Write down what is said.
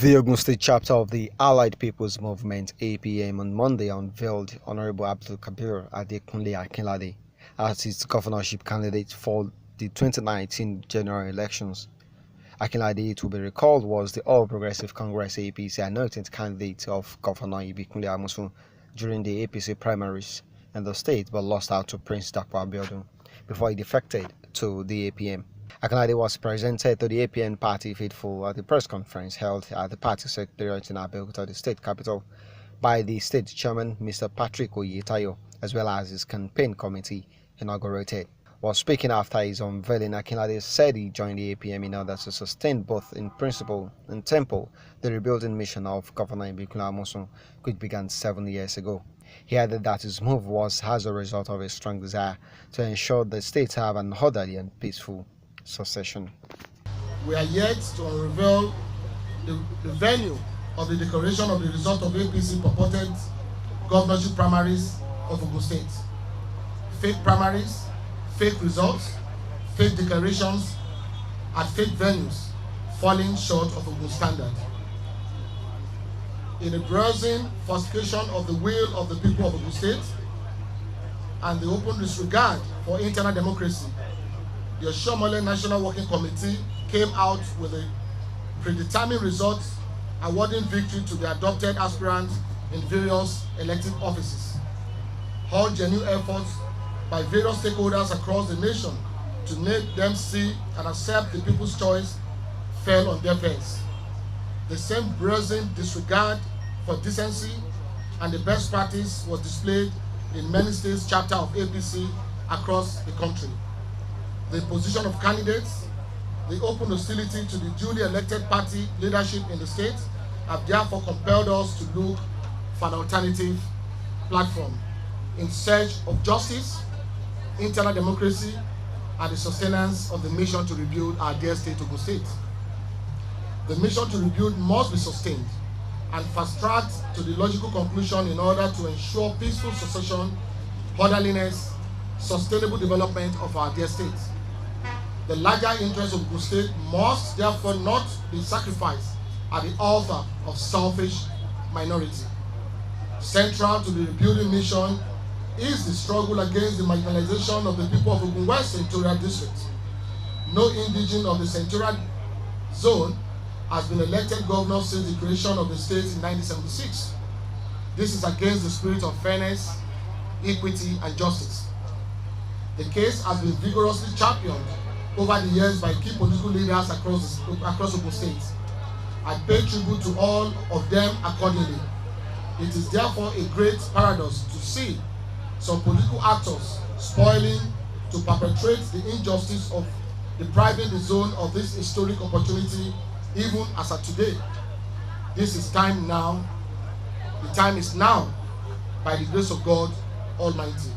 The Ogun State chapter of the Allied People's Movement (APM) on Monday unveiled Honorable Abdul Kabir at the Akinlade as its governorship candidate for the 2019 general elections. Akinlade, it will be recalled, was the All Progressive Congress (APC) anointed candidate of Governor Ibikunle Amosun during the APC primaries in the state, but lost out to Prince Dapo Abiodun before he defected to the APM. Akinlade was presented to the APN party faithful at the press conference held at the party secretariat in Abeokuta, the state capital, by the state chairman, Mr. Patrick Oyetayo, as well as his campaign committee inaugurated. While speaking after his unveiling, Akinlade said he joined the APM in order to sustain both in principle and tempo the rebuilding mission of Governor Ibikunle Amosun, which began 7 years ago. He added that his move was as a result of a strong desire to ensure the states have an orderly and peaceful succession. We are yet to unveil the venue of the declaration of the result of APC purported governorship primaries of Ogun State. Fake primaries, fake results, fake declarations at fake venues, falling short of Ogun standard. In a brazen falsification of the will of the people of Ogun State and the open disregard for internal democracy, the Oshomole National Working Committee came out with a predetermined result awarding victory to the adopted aspirants in various elective offices. All genuine efforts by various stakeholders across the nation to make them see and accept the people's choice fell on deaf ears. The same brazen disregard for decency and the best practice was displayed in many states chapters of APC across the country. The position of candidates, the open hostility to the duly elected party leadership in the state have therefore compelled us to look for an alternative platform in search of justice, internal democracy, and the sustenance of the mission to rebuild our dear state, Ogun State. The mission to rebuild must be sustained and fast-tracked to the logical conclusion in order to ensure peaceful succession, orderliness, sustainable development of our dear state. The larger interests of Ogun State must therefore not be sacrificed at the altar of selfish minority. Central to the rebuilding mission is the struggle against the marginalization of the people of Ogun West Senatorial District. No indigene of the Senatorial Zone has been elected governor since the creation of the state in 1976. This is against the spirit of fairness, equity, and justice. The case has been vigorously championed over the years by key political leaders across Ogun State. I pay tribute to all of them accordingly. It is therefore a great paradox to see some political actors spoiling to perpetrate the injustice of depriving the zone of this historic opportunity even as of today. This is time now. The time is now by the grace of God Almighty.